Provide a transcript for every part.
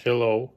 Hello.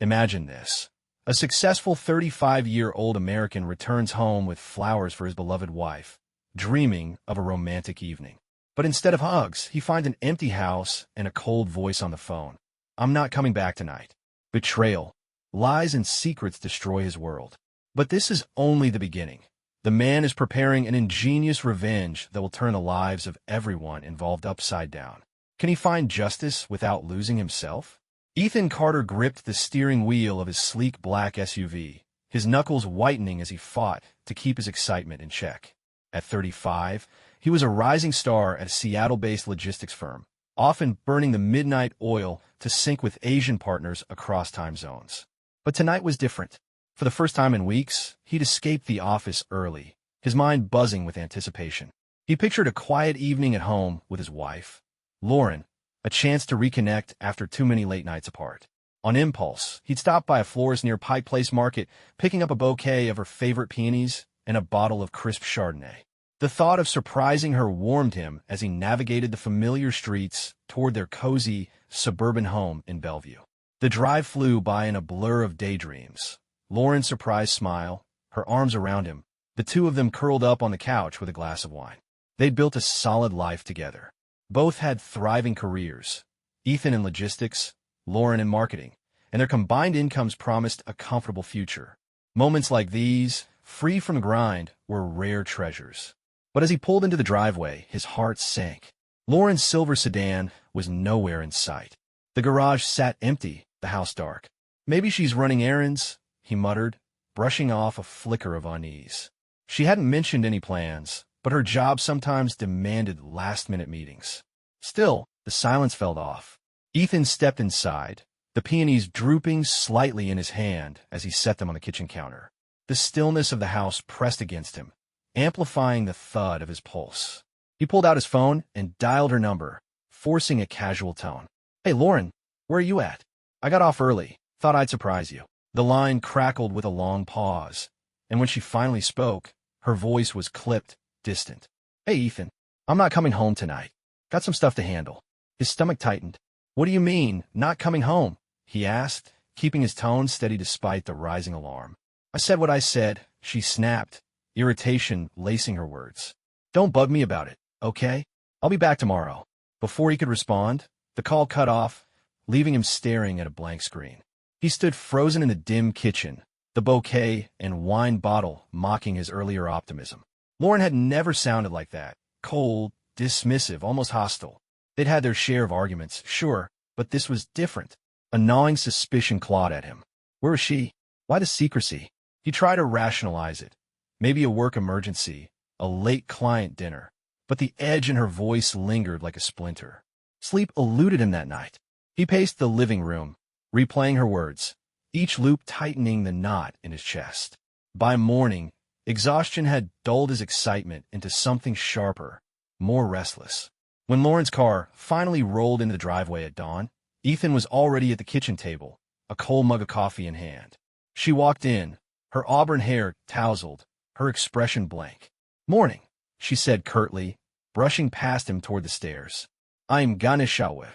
Imagine this. A successful 35-year-old American returns home with flowers for his beloved wife, dreaming of a romantic evening. But instead of hugs, he finds an empty house and a cold voice on the phone. "I'm not coming back tonight." Betrayal. Lies and secrets destroy his world. But this is only the beginning. The man is preparing an ingenious revenge that will turn the lives of everyone involved upside down. Can he find justice without losing himself? Ethan Carter gripped the steering wheel of his sleek black SUV, his knuckles whitening as he fought to keep his excitement in check. At 35, he was a rising star at a Seattle-based logistics firm, often burning the midnight oil to sync with Asian partners across time zones. But tonight was different. For the first time in weeks, he'd escaped the office early, his mind buzzing with anticipation. He pictured a quiet evening at home with his wife, Lauren, a chance to reconnect after too many late nights apart. On impulse, he'd stopped by a florist near Pike Place Market, picking up a bouquet of her favorite peonies and a bottle of crisp Chardonnay. The thought of surprising her warmed him as he navigated the familiar streets toward their cozy, suburban home in Bellevue. The drive flew by in a blur of daydreams. Lauren's surprised smile, her arms around him, the two of them curled up on the couch with a glass of wine. They'd built a solid life together. Both had thriving careers, Ethan in logistics, Lauren in marketing, and their combined incomes promised a comfortable future. Moments like these, free from the grind, were rare treasures. But as he pulled into the driveway, his heart sank. Lauren's silver sedan was nowhere in sight. The garage sat empty, the house dark. "Maybe she's running errands," he muttered, brushing off a flicker of unease. She hadn't mentioned any plans, but her job sometimes demanded last-minute meetings. Still, the silence fell off. Ethan stepped inside, the peonies drooping slightly in his hand as he set them on the kitchen counter. The stillness of the house pressed against him, amplifying the thud of his pulse. He pulled out his phone and dialed her number, forcing a casual tone. "Hey, Lauren, where are you at? I got off early. Thought I'd surprise you." The line crackled with a long pause, and when she finally spoke, her voice was clipped, distant. "Hey, Ethan, I'm not coming home tonight. Got some stuff to handle." His stomach tightened. "What do you mean, not coming home?" he asked, keeping his tone steady despite the rising alarm. "I said what I said," she snapped, irritation lacing her words. "Don't bug me about it, okay? I'll be back tomorrow." Before he could respond, the call cut off, leaving him staring at a blank screen. He stood frozen in the dim kitchen, the bouquet and wine bottle mocking his earlier optimism. Lauren had never sounded like that, cold, dismissive, almost hostile. They'd had their share of arguments, sure, but this was different. A gnawing suspicion clawed at him. Where was she? Why the secrecy? He tried to rationalize it. Maybe a work emergency, a late client dinner, but the edge in her voice lingered like a splinter. Sleep eluded him that night. He paced the living room, replaying her words, each loop tightening the knot in his chest. By morning, exhaustion had dulled his excitement into something sharper, more restless. When Lauren's car finally rolled into the driveway at dawn, Ethan was already at the kitchen table, a cold mug of coffee in hand. She walked in, her auburn hair tousled, her expression blank. "Morning," she said curtly, brushing past him toward the stairs. "I'm gonna shower."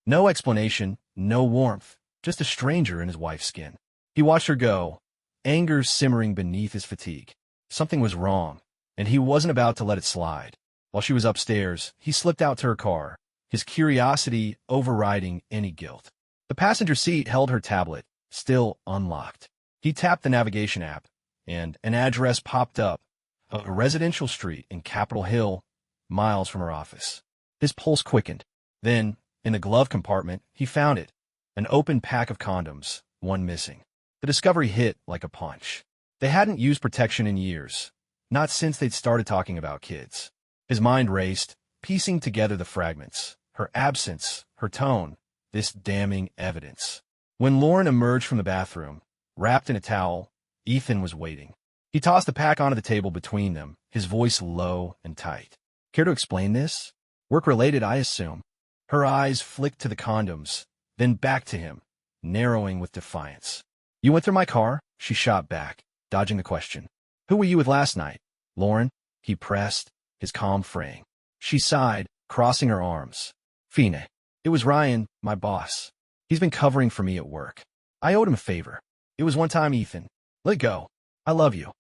No explanation, no warmth, just a stranger in his wife's skin. He watched her go, anger simmering beneath his fatigue. Something was wrong, and he wasn't about to let it slide. While she was upstairs, he slipped out to her car, his curiosity overriding any guilt. The passenger seat held her tablet, still unlocked. He tapped the navigation app, and an address popped up, a residential street in Capitol Hill, miles from her office. His pulse quickened. Then, in the glove compartment, he found it. An open pack of condoms, one missing. The discovery hit like a punch. They hadn't used protection in years, not since they'd started talking about kids. His mind raced, piecing together the fragments. Her absence, her tone, this damning evidence. When Lauren emerged from the bathroom, wrapped in a towel, Ethan was waiting. He tossed the pack onto the table between them, his voice low and tight. "Care to explain this? Work-related, I assume." Her eyes flicked to the condoms, then back to him, narrowing with defiance. "You went through my car?" she shot back, dodging the question. "Who were you with last night?" "Lauren," he pressed, his calm fraying. She sighed, crossing her arms. "Fine. It was Ryan, my boss." He's been covering for me at work. I owed him a favor. It was one time, Ethan. Let go. I love you."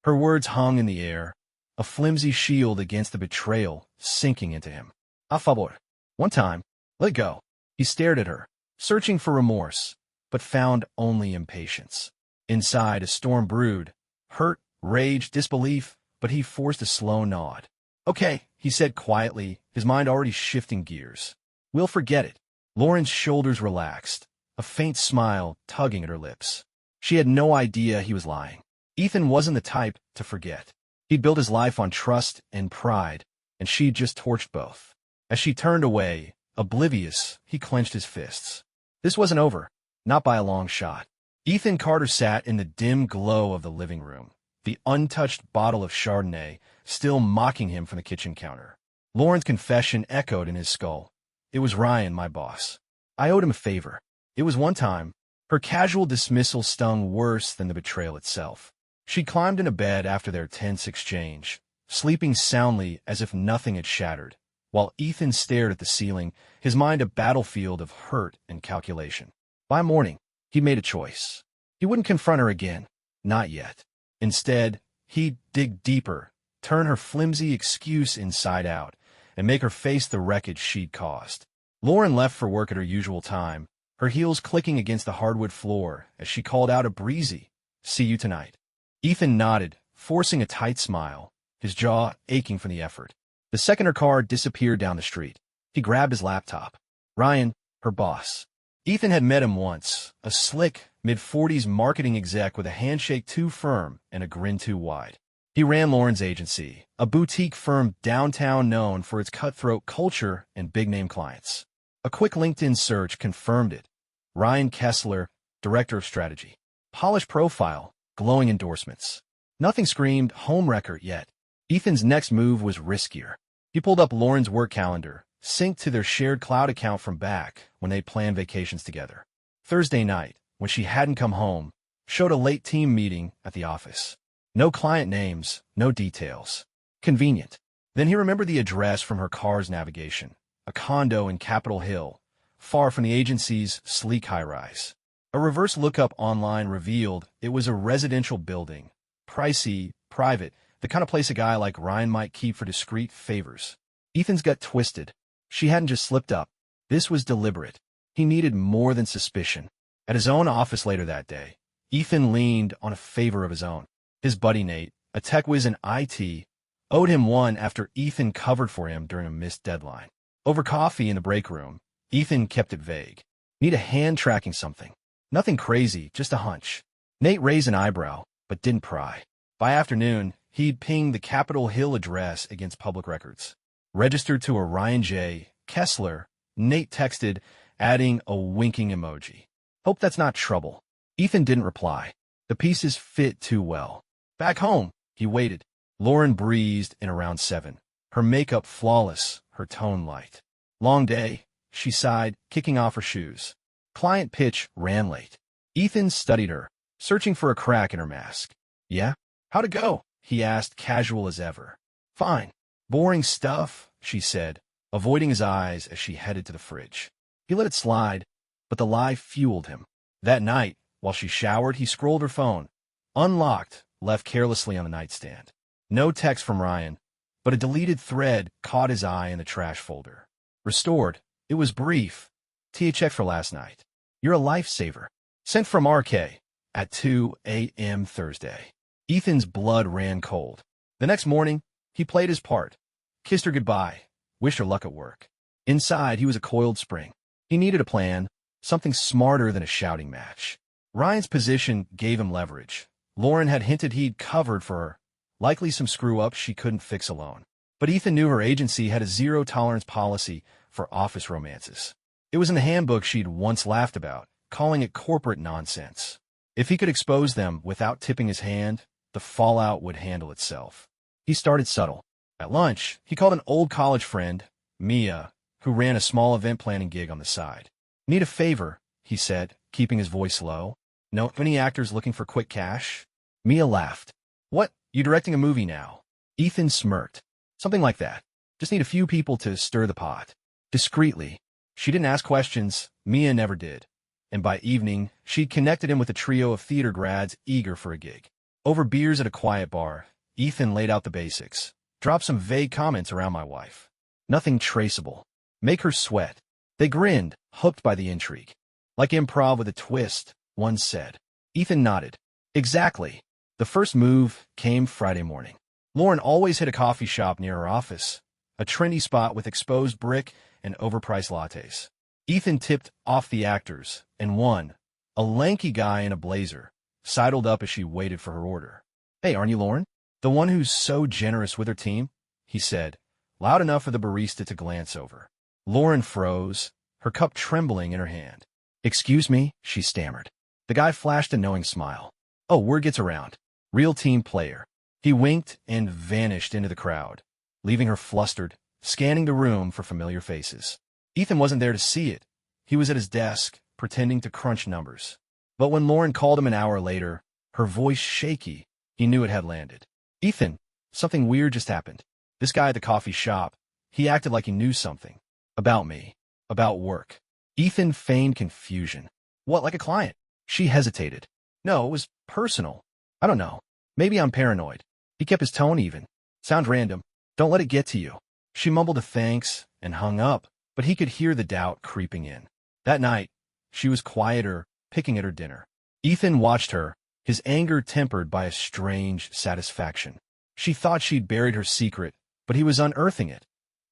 Her words hung in the air, a flimsy shield against the betrayal sinking into him. "A favor. One time. Let go." He stared at her, searching for remorse, but found only impatience. Inside, a storm brewed, hurt, rage, disbelief, but he forced a slow nod. "Okay," he said quietly, his mind already shifting gears. "We'll forget it." Lauren's shoulders relaxed, a faint smile tugging at her lips. She had no idea he was lying. Ethan wasn't the type to forget. He'd built his life on trust and pride, and she'd just torched both. As she turned away, oblivious, he clenched his fists. This wasn't over, not by a long shot. Ethan Carter sat in the dim glow of the living room, the untouched bottle of Chardonnay still mocking him from the kitchen counter. Lauren's confession echoed in his skull. "It was Ryan, my boss. I owed him a favor. It was one time." Her casual dismissal stung worse than the betrayal itself. She climbed into bed after their tense exchange, sleeping soundly as if nothing had shattered, while Ethan stared at the ceiling, his mind a battlefield of hurt and calculation. By morning, he made a choice. He wouldn't confront her again. Not yet. Instead, he'd dig deeper, turn her flimsy excuse inside out, and make her face the wreckage she'd caused. Lauren left for work at her usual time, her heels clicking against the hardwood floor as she called out a breezy, "See you tonight." Ethan nodded, forcing a tight smile, his jaw aching from the effort. The second her car disappeared down the street, he grabbed his laptop. Ryan, her boss. Ethan had met him once, a slick, mid-40s marketing exec with a handshake too firm and a grin too wide. He ran Lauren's agency, a boutique firm downtown known for its cutthroat culture and big-name clients. A quick LinkedIn search confirmed it. Ryan Kessler, Director of Strategy. Polished profile, glowing endorsements. Nothing screamed homewrecker yet. Ethan's next move was riskier. He pulled up Lauren's work calendar, synced to their shared cloud account from back when they planned vacations together. Thursday night, when she hadn't come home, showed a late team meeting at the office. No client names, no details. Convenient. Then he remembered the address from her car's navigation, a condo in Capitol Hill, far from the agency's sleek high-rise. A reverse lookup online revealed it was a residential building, pricey, private, the kind of place a guy like Ryan might keep for discreet favors. Ethan's gut twisted. She hadn't just slipped up. This was deliberate. He needed more than suspicion. At his own office later that day, Ethan leaned on a favor of his own. His buddy Nate, a tech whiz in IT, owed him one after Ethan covered for him during a missed deadline. Over coffee in the break room, Ethan kept it vague. "Need a hand tracking something. Nothing crazy, just a hunch." Nate raised an eyebrow, but didn't pry. By afternoon, he'd pinged the Capitol Hill address against public records. Registered to a Ryan J. Kessler, Nate texted, adding a winking emoji. "Hope that's not trouble." Ethan didn't reply. The pieces fit too well. Back home, he waited. Lauren breezed in around 7, her makeup flawless, her tone light. "Long day," she sighed, kicking off her shoes. Client pitch ran late. Ethan studied her, searching for a crack in her mask. "Yeah? How'd it go?" he asked, casual as ever. "Fine. Boring stuff," she said, avoiding his eyes as she headed to the fridge. He let it slide, but the lie fueled him. That night, while she showered, he scrolled her phone. Unlocked, left carelessly on the nightstand. No text from Ryan, but a deleted thread caught his eye in the trash folder. Restored. It was brief. "THX for last night. You're a lifesaver." Sent from RK at 2 a.m. Thursday. Ethan's blood ran cold. The next morning, he played his part. Kissed her goodbye. Wished her luck at work. Inside, he was a coiled spring. He needed a plan, something smarter than a shouting match. Ryan's position gave him leverage. Lauren had hinted he'd covered for her, likely some screw-ups she couldn't fix alone. But Ethan knew her agency had a zero-tolerance policy for office romances. It was in the handbook she'd once laughed about, calling it corporate nonsense. If he could expose them without tipping his hand, the fallout would handle itself. He started subtle. At lunch, he called an old college friend, Mia, who ran a small event planning gig on the side. "Need a favor," he said, keeping his voice low. "Know any actors looking for quick cash?" Mia laughed. "What, you directing a movie now?" Ethan smirked. "Something like that. Just need a few people to stir the pot." Discreetly. She didn't ask questions. Mia never did. and by evening, she'd connected him with a trio of theater grads eager for a gig. Over beers at a quiet bar, Ethan laid out the basics, dropped some vague comments around my wife. Nothing traceable. Make her sweat. They grinned, hooked by the intrigue. Like improv with a twist, one said. Ethan nodded. Exactly. The first move came Friday morning. Lauren always hit a coffee shop near her office, a trendy spot with exposed brick and overpriced lattes. Ethan tipped off the actors, and one, a lanky guy in a blazer, sidled up as she waited for her order. Hey, aren't you Lauren? The one who's so generous with her team? He said, loud enough for the barista to glance over. Lauren froze, her cup trembling in her hand. Excuse me, she stammered. The guy flashed a knowing smile. Oh, word gets around. Real team player. He winked and vanished into the crowd, leaving her flustered, scanning the room for familiar faces. Ethan wasn't there to see it. He was at his desk, pretending to crunch numbers. But when Lauren called him an hour later, her voice shaky, he knew it had landed. Ethan, something weird just happened. This guy at the coffee shop, he acted like he knew something. About me. About work. Ethan feigned confusion. What, like a client? She hesitated. No, it was personal. I don't know. Maybe I'm paranoid. He kept his tone even. Sounds random. Don't let it get to you. She mumbled a thanks and hung up, but he could hear the doubt creeping in. That night, she was quieter, picking at her dinner. Ethan watched her, his anger tempered by a strange satisfaction. She thought she'd buried her secret, but he was unearthing it,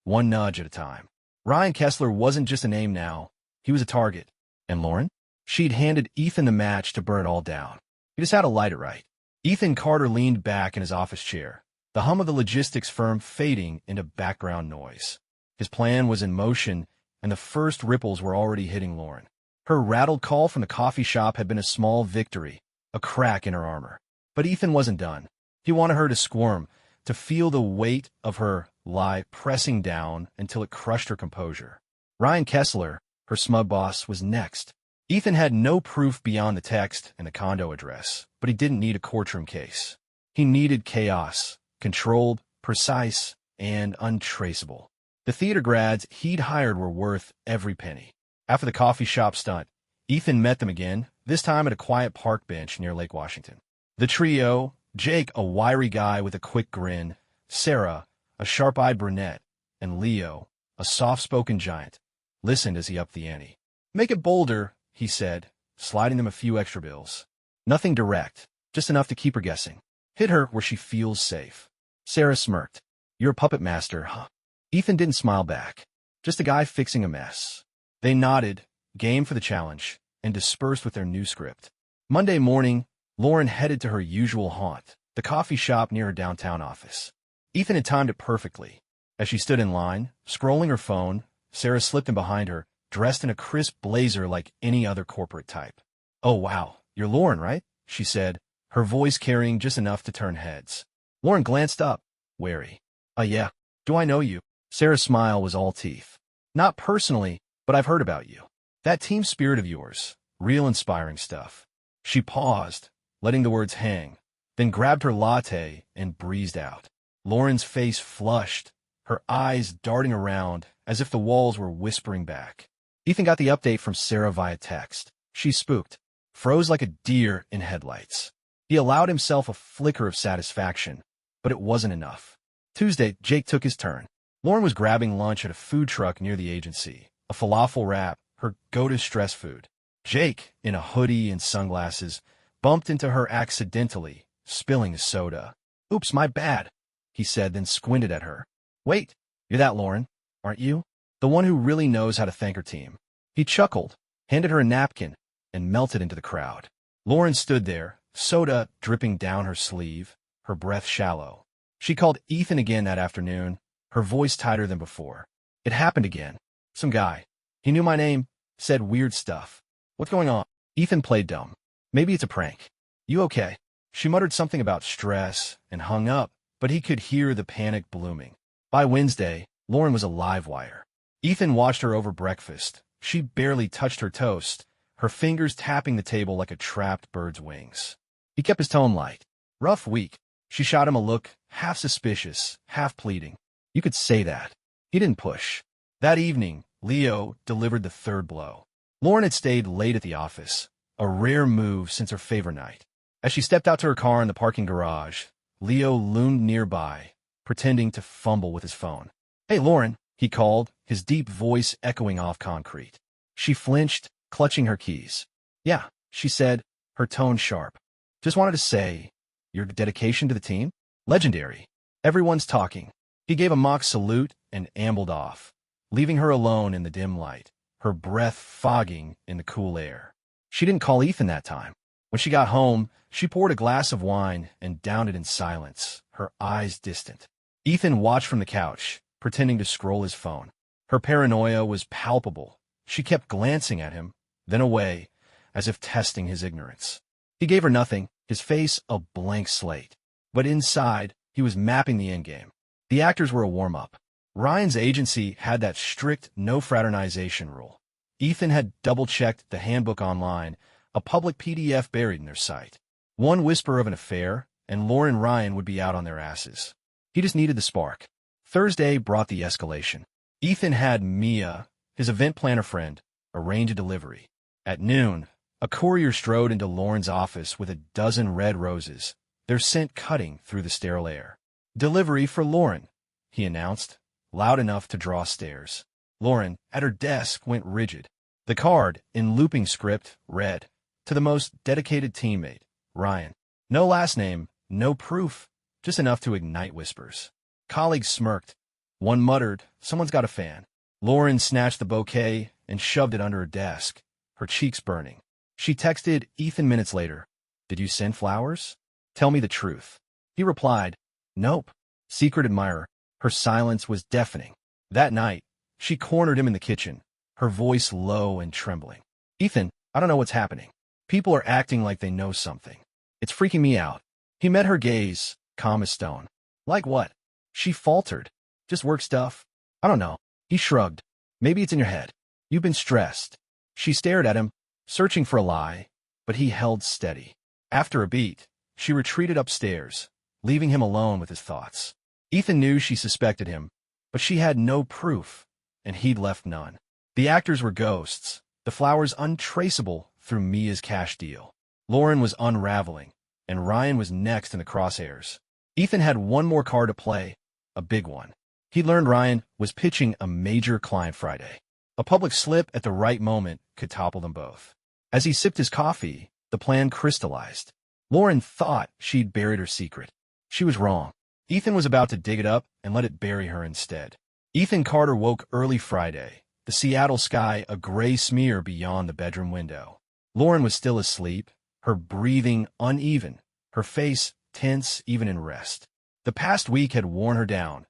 one nudge at a time. Ryan Kessler wasn't just a name now. He was a target. And Lauren? She'd handed Ethan the match to burn it all down. He just had to light it right. Ethan Carter leaned back in his office chair, the hum of the logistics firm fading into background noise. His plan was in motion, and the first ripples were already hitting Lauren. Her rattled call from the coffee shop had been a small victory, a crack in her armor. But Ethan wasn't done. He wanted her to squirm, to feel the weight of her lie pressing down until it crushed her composure. Ryan Kessler, her smug boss, was next. Ethan had no proof beyond the text and the condo address, but he didn't need a courtroom case. He needed chaos, controlled, precise, and untraceable. The theater grads he'd hired were worth every penny. After the coffee shop stunt, Ethan met them again, this time at a quiet park bench near Lake Washington. The trio, Jake, a wiry guy with a quick grin, Sarah, a sharp-eyed brunette, and Leo, a soft-spoken giant, listened as he upped the ante. Make it bolder, he said, sliding them a few extra bills. Nothing direct, just enough to keep her guessing. Hit her where she feels safe. Sarah smirked. You're a puppet master, huh? Ethan didn't smile back. Just a guy fixing a mess. They nodded, game for the challenge, and dispersed with their new script. Monday morning, Lauren headed to her usual haunt, the coffee shop near her downtown office. Ethan had timed it perfectly. As she stood in line, scrolling her phone, Sarah slipped in behind her, dressed in a crisp blazer like any other corporate type. Oh, wow, you're Lauren, right? She said, her voice carrying just enough to turn heads. Lauren glanced up, wary. Yeah. Do I know you? Sarah's smile was all teeth. Not personally, but I've heard about you. That team spirit of yours. Real inspiring stuff. She paused, letting the words hang, then grabbed her latte and breezed out. Lauren's face flushed, her eyes darting around as if the walls were whispering back. Ethan got the update from Sarah via text. She spooked, froze like a deer in headlights. He allowed himself a flicker of satisfaction, but it wasn't enough. Tuesday, Jake took his turn. Lauren was grabbing lunch at a food truck near the agency, a falafel wrap, her go-to stress food. Jake, in a hoodie and sunglasses, bumped into her accidentally, spilling a soda. Oops, my bad, he said, then squinted at her. Wait, you're that Lauren, aren't you? The one who really knows how to thank her team. He chuckled, handed her a napkin, and melted into the crowd. Lauren stood there, soda dripping down her sleeve, her breath shallow. She called Ethan again that afternoon, her voice tighter than before. It happened again. Some guy. He knew my name, said weird stuff. What's going on? Ethan played dumb. Maybe it's a prank. You okay? She muttered something about stress and hung up, but he could hear the panic blooming. By Wednesday, Lauren was a live wire. Ethan watched her over breakfast. She barely touched her toast, her fingers tapping the table like a trapped bird's wings. He kept his tone light. Rough week. She shot him a look, half suspicious, half pleading. You could say that. He didn't push. That evening, Leo delivered the third blow. Lauren had stayed late at the office, a rare move since her favorite night. As she stepped out to her car in the parking garage, Leo loomed nearby, pretending to fumble with his phone. "Hey, Lauren," he called, his deep voice echoing off concrete. She flinched, clutching her keys. "Yeah," she said, her tone sharp. "Just wanted to say, your dedication to the team? Legendary. Everyone's talking." He gave a mock salute and ambled off, leaving her alone in the dim light, her breath fogging in the cool air. She didn't call Ethan that time. When she got home, she poured a glass of wine and downed it in silence, her eyes distant. Ethan watched from the couch, pretending to scroll his phone. Her paranoia was palpable. She kept glancing at him, then away, as if testing his ignorance. He gave her nothing, his face a blank slate. But inside, he was mapping the endgame. The actors were a warm-up. Ryan's agency had that strict no-fraternization rule. Ethan had double-checked the handbook online, a public PDF buried in their site. One whisper of an affair, and Lauren and Ryan would be out on their asses. He just needed the spark. Thursday brought the escalation. Ethan had Mia, his event planner friend, arrange a delivery. At noon, a courier strode into Lauren's office with a dozen red roses, their scent cutting through the sterile air. "Delivery for Lauren," he announced, loud enough to draw stares. Lauren, at her desk, went rigid. The card, in looping script, read, "To the most dedicated teammate, Ryan." No last name, no proof, just enough to ignite whispers. Colleagues smirked. One muttered, "Someone's got a fan." Lauren snatched the bouquet and shoved it under her desk, her cheeks burning. She texted Ethan minutes later, "Did you send flowers? Tell me the truth." He replied, "Nope." Secret admirer. Her silence was deafening. That night, she cornered him in the kitchen, her voice low and trembling. "Ethan, I don't know what's happening. People are acting like they know something. It's freaking me out." He met her gaze, calm as stone. "Like what?" She faltered. "Just work stuff. I don't know." He shrugged. "Maybe it's in your head. You've been stressed." She stared at him, searching for a lie, but he held steady. After a beat, she retreated upstairs, leaving him alone with his thoughts. Ethan knew she suspected him, but she had no proof, and he'd left none. The actors were ghosts, the flowers untraceable through Mia's cash deal. Lauren was unraveling, and Ryan was next in the crosshairs. Ethan had one more card to play, a big one. He learned Ryan was pitching a major client Friday. A public slip at the right moment could topple them both. As he sipped his coffee, the plan crystallized. Lauren thought she'd buried her secret. She was wrong. Ethan was about to dig it up and let it bury her instead. Ethan Carter woke early Friday, the Seattle sky a gray smear beyond the bedroom window. Lauren was still asleep, her breathing uneven, her face tense even in rest. The past week had worn her down.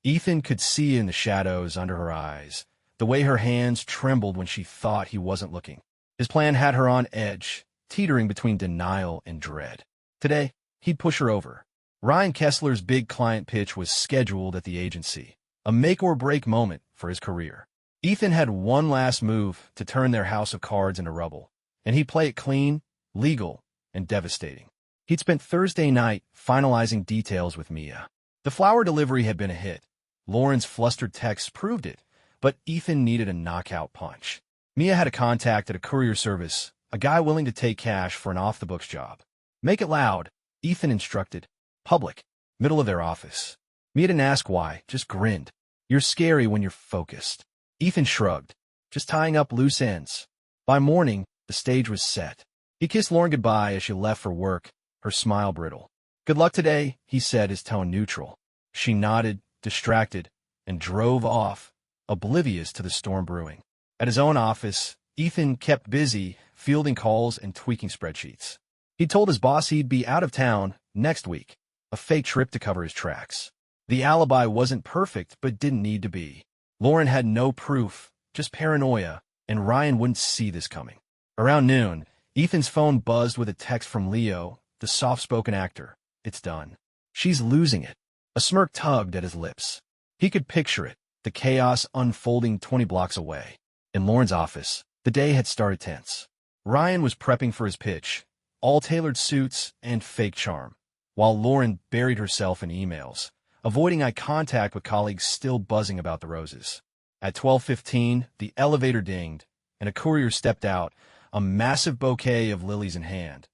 Ethan could see in the shadows under her eyes, the way her hands trembled when she thought he wasn't looking. His plan had her on edge, teetering between denial and dread. Today, he'd push her over. Ryan Kessler's big client pitch was scheduled at the agency, a make-or-break moment for his career. Ethan had one last move to turn their house of cards into rubble, and he'd play it clean, legal, and devastating. He'd spent Thursday night finalizing details with Mia. The flower delivery had been a hit. Lauren's flustered texts proved it, but Ethan needed a knockout punch. Mia had a contact at a courier service, a guy willing to take cash for an off-the-books job. "Make it loud," Ethan instructed. "Public. Middle of their office." Mia didn't ask why, just grinned. "You're scary when you're focused." Ethan shrugged, just tying up loose ends. By morning, the stage was set. He kissed Lauren goodbye as she left for work, her smile brittle. "Good luck today," he said, his tone neutral. She nodded, distracted, and drove off, oblivious to the storm brewing. At his own office, Ethan kept busy, fielding calls and tweaking spreadsheets. He told his boss he'd be out of town next week, a fake trip to cover his tracks. The alibi wasn't perfect, but didn't need to be. Lauren had no proof, just paranoia, and Ryan wouldn't see this coming. Around noon, Ethan's phone buzzed with a text from Leo, the soft-spoken actor. "It's done." "She's losing it." A smirk tugged at his lips. He could picture it, the chaos unfolding 20 blocks away. In Lauren's office, the day had started tense. Ryan was prepping for his pitch, all tailored suits and fake charm, while Lauren buried herself in emails, avoiding eye contact with colleagues still buzzing about the roses. At 12:15, the elevator dinged, and a courier stepped out, a massive bouquet of lilies in hand.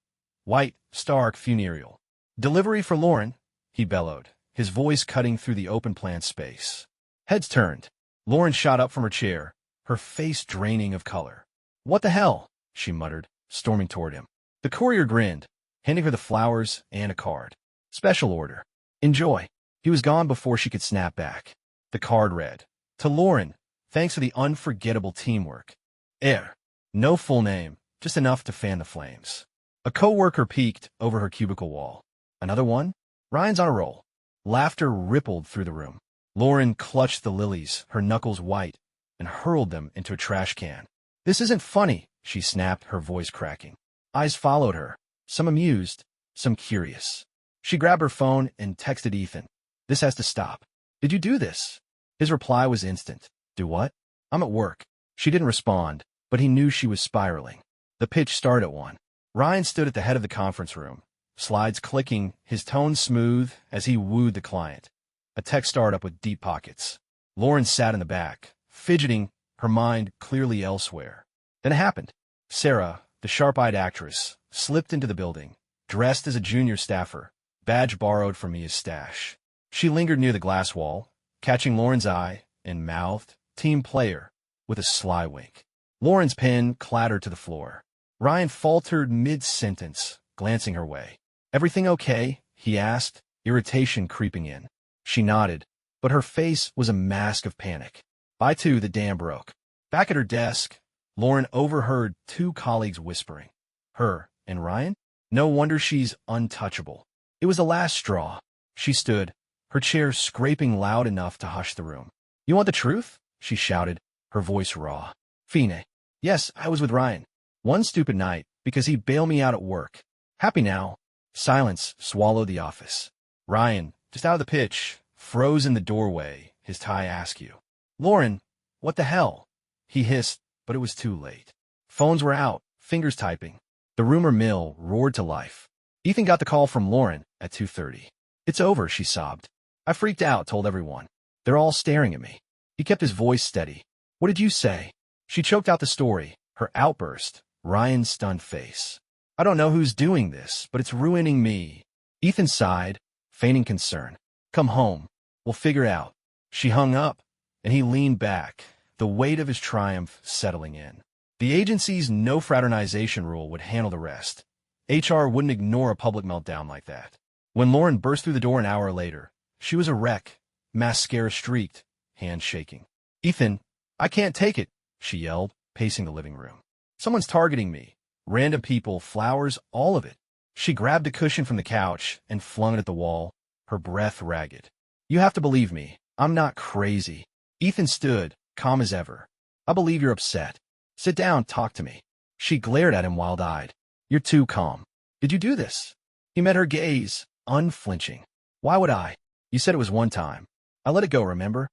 White, stark, funereal. "Delivery for Lauren," he bellowed, his voice cutting through the open plan space. Heads turned. Lauren shot up from her chair, her face draining of color. "What the hell?" she muttered, storming toward him. The courier grinned, handing her the flowers and a card. "Special order. Enjoy." He was gone before she could snap back. The card read, "To Lauren, thanks for the unforgettable teamwork. Air." No full name, just enough to fan the flames. A coworker peeked over her cubicle wall. "Another one? Ryan's on a roll." Laughter rippled through the room. Lauren clutched the lilies, her knuckles white, and hurled them into a trash can. "This isn't funny," she snapped, her voice cracking. Eyes followed her, some amused, some curious. She grabbed her phone and texted Ethan. "This has to stop." "Did you do this?" His reply was instant. "Do what?" "I'm at work." She didn't respond, but he knew she was spiraling. The pitch started at 1. Ryan stood at the head of the conference room, slides clicking, his tone smooth as he wooed the client. A tech startup with deep pockets. Lauren sat in the back, fidgeting, her mind clearly elsewhere. Then it happened. Sarah, the sharp-eyed actress, slipped into the building, dressed as a junior staffer, badge borrowed from Mia's stash. She lingered near the glass wall, catching Lauren's eye, and mouthed, "Team player," with a sly wink. Lauren's pen clattered to the floor. Ryan faltered mid-sentence, glancing her way. "Everything okay?" he asked, irritation creeping in. She nodded, but her face was a mask of panic. By 2, the dam broke. Back at her desk, Lauren overheard 2 colleagues whispering. "Her and Ryan? No wonder she's untouchable." It was the last straw. She stood, her chair scraping loud enough to hush the room. "You want the truth?" she shouted, her voice raw. "Fine. Yes, I was with Ryan. One stupid night, because he bailed me out at work. Happy now." Silence swallowed the office. Ryan, just out of the pitch, froze in the doorway, his tie askew. "Lauren, what the hell?" he hissed, but it was too late. Phones were out, fingers typing. The rumor mill roared to life. Ethan got the call from Lauren at 2:30. "It's over," she sobbed. "I freaked out, told everyone. They're all staring at me." He kept his voice steady. "What did you say?" She choked out the story, her outburst, Ryan's stunned face. "I don't know who's doing this, but it's ruining me." Ethan sighed, feigning concern. "Come home. We'll figure it out." She hung up, and he leaned back, the weight of his triumph settling in. The agency's no fraternization rule would handle the rest. HR wouldn't ignore a public meltdown like that. When Lauren burst through the door an hour later, she was a wreck, mascara streaked, hands shaking. "Ethan, I can't take it," she yelled, pacing the living room. "Someone's targeting me. Random people, flowers, all of it." She grabbed a cushion from the couch and flung it at the wall, her breath ragged. "You have to believe me. I'm not crazy." Ethan stood, calm as ever. "I believe you're upset. Sit down, talk to me." She glared at him wild-eyed. "You're too calm. Did you do this?" He met her gaze, unflinching. "Why would I? You said it was one time. I let it go, remember?"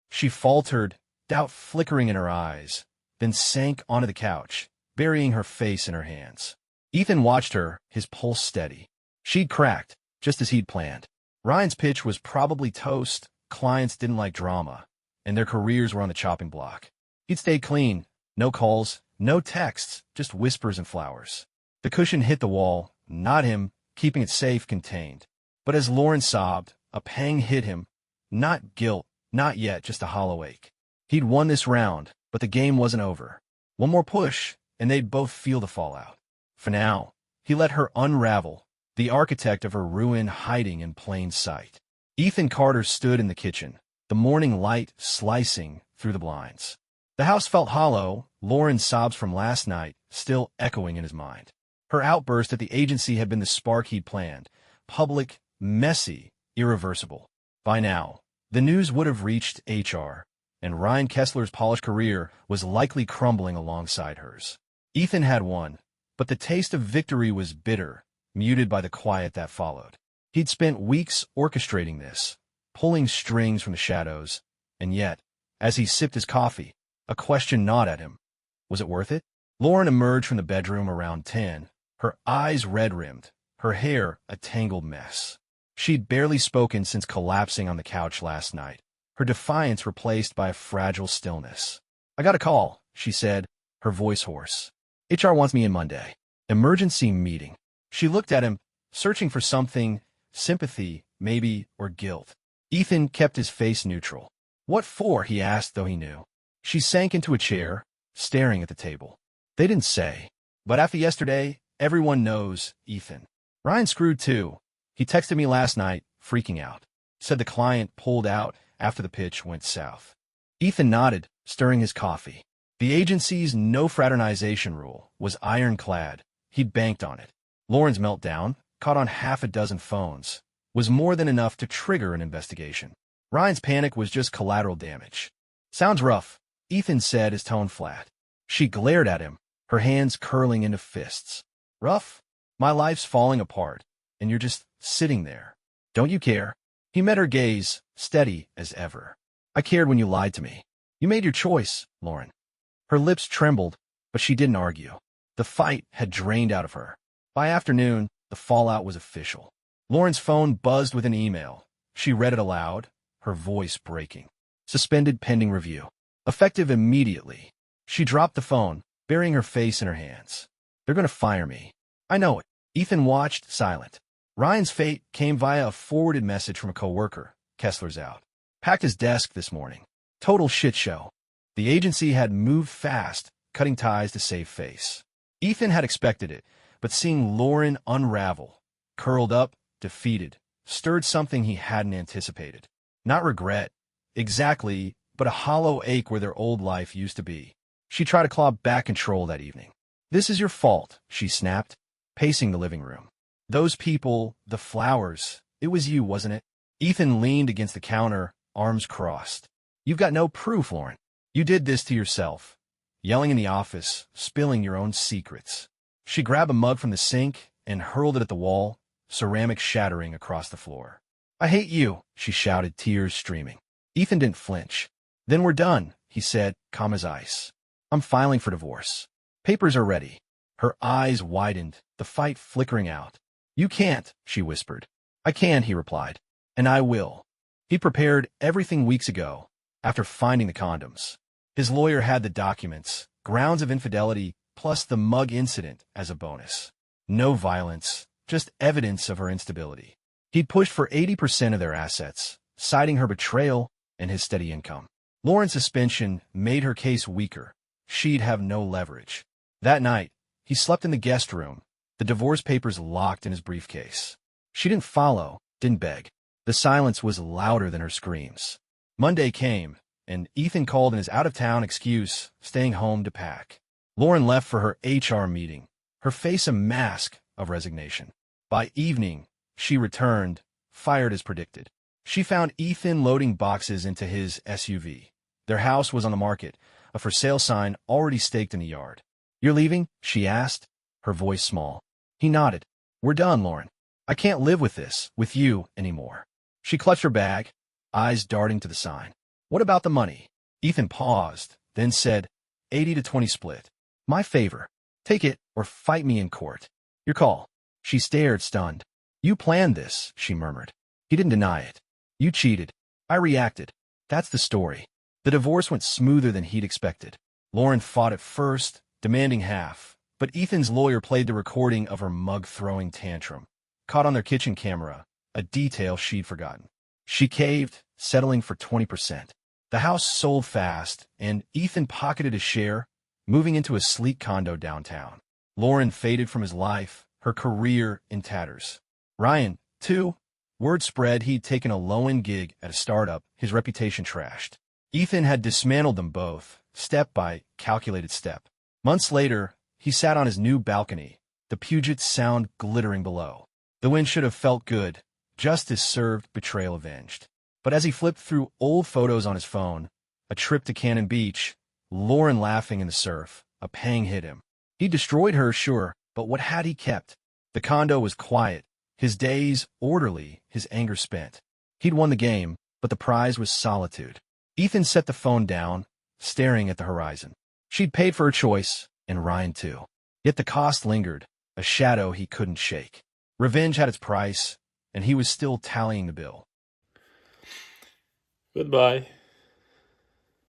She faltered, doubt flickering in her eyes, then sank onto the couch, burying her face in her hands. Ethan watched her, his pulse steady. She'd cracked, just as he'd planned. Ryan's pitch was probably toast, clients didn't like drama, and their careers were on the chopping block. He'd stayed clean, no calls, no texts, just whispers and flowers. The cushion hit the wall, not him, keeping it safe, contained. But as Lauren sobbed, a pang hit him. Not guilt, not yet, just a hollow ache. He'd won this round, but the game wasn't over. One more push, and they'd both feel the fallout. For now, he let her unravel, the architect of her ruin hiding in plain sight. Ethan Carter stood in the kitchen, the morning light slicing through the blinds. The house felt hollow, Lauren's sobs from last night still echoing in his mind. Her outburst at the agency had been the spark he'd planned. Public, messy, irreversible. By now, the news would have reached HR, and Ryan Kessler's polished career was likely crumbling alongside hers. Ethan had won, but the taste of victory was bitter, muted by the quiet that followed. He'd spent weeks orchestrating this, pulling strings from the shadows, and yet, as he sipped his coffee, a question gnawed at him. Was it worth it? Lauren emerged from the bedroom around 10, her eyes red-rimmed, her hair a tangled mess. She'd barely spoken since collapsing on the couch last night, her defiance replaced by a fragile stillness. "I got a call," she said, her voice hoarse. HR wants me in Monday. Emergency meeting. She looked at him, searching for something, sympathy, maybe, or guilt. Ethan kept his face neutral. What for? He asked, though he knew. She sank into a chair, staring at the table. They didn't say. But after yesterday, everyone knows Ethan. Ryan's screwed too. He texted me last night, freaking out. Said the client pulled out after the pitch went south. Ethan nodded, stirring his coffee. The agency's no fraternization rule was ironclad. He'd banked on it. Lauren's meltdown, caught on half a dozen phones, was more than enough to trigger an investigation. Ryan's panic was just collateral damage. Sounds rough, Ethan said, his tone flat. She glared at him, her hands curling into fists. Rough? My life's falling apart, and you're just sitting there. Don't you care? He met her gaze, steady as ever. I cared when you lied to me. You made your choice, Lauren. Her lips trembled, but she didn't argue. The fight had drained out of her. By afternoon, the fallout was official. Lauren's phone buzzed with an email. She read it aloud, her voice breaking. Suspended pending review. Effective immediately. She dropped the phone, burying her face in her hands. They're going to fire me. I know it. Ethan watched, silent. Ryan's fate came via a forwarded message from a coworker. Kessler's out. Packed his desk this morning. Total shit show. The agency had moved fast, cutting ties to save face. Ethan had expected it, but seeing Lauren unravel, curled up, defeated, stirred something he hadn't anticipated. Not regret, exactly, but a hollow ache where their old life used to be. She tried to claw back control that evening. This is your fault, she snapped, pacing the living room. Those people, the flowers, it was you, wasn't it? Ethan leaned against the counter, arms crossed. You've got no proof, Lauren. You did this to yourself. Yelling in the office, spilling your own secrets. She grabbed a mug from the sink and hurled it at the wall, ceramic shattering across the floor. I hate you, she shouted, tears streaming. Ethan didn't flinch. Then we're done, he said, calm as ice. I'm filing for divorce. Papers are ready. Her eyes widened, the fight flickering out. You can't, she whispered. I can, he replied. And I will. He prepared everything weeks ago, after finding the condoms. His lawyer had the documents, grounds of infidelity, plus the mug incident as a bonus. No violence, just evidence of her instability. He'd pushed for 80% of their assets, citing her betrayal and his steady income. Lauren's suspension made her case weaker. She'd have no leverage. That night, he slept in the guest room, the divorce papers locked in his briefcase. She didn't follow, didn't beg. The silence was louder than her screams. Monday came, and Ethan called in his out-of-town excuse, staying home to pack. Lauren left for her HR meeting, her face a mask of resignation. By evening, she returned, fired as predicted. She found Ethan loading boxes into his SUV. Their house was on the market, a for sale sign already staked in the yard. You're leaving? She asked, her voice small. He nodded. We're done, Lauren. I can't live with this, with you, anymore. She clutched her bag, eyes darting to the sign. What about the money? Ethan paused, then said, 80-20 split. My favor. Take it or fight me in court. Your call. She stared, stunned. You planned this, she murmured. He didn't deny it. You cheated. I reacted. That's the story. The divorce went smoother than he'd expected. Lauren fought at first, demanding half, but Ethan's lawyer played the recording of her mug-throwing tantrum, caught on their kitchen camera, a detail she'd forgotten. She caved, settling for 20%. The house sold fast, and Ethan pocketed a share, moving into a sleek condo downtown. Lauren faded from his life, her career in tatters. Ryan, too. Word spread he'd taken a low-end gig at a startup, his reputation trashed. Ethan had dismantled them both, step by calculated step. Months later, he sat on his new balcony, the Puget Sound glittering below. The wind should have felt good, justice served, betrayal avenged. But as he flipped through old photos on his phone, a trip to Cannon Beach, Lauren laughing in the surf, a pang hit him. He destroyed her, sure, but what had he kept? The condo was quiet, his days orderly, his anger spent. He'd won the game, but the prize was solitude. Ethan set the phone down, staring at the horizon. She'd paid for her choice, and Ryan too. Yet the cost lingered, a shadow he couldn't shake. Revenge had its price, and he was still tallying the bill. Goodbye.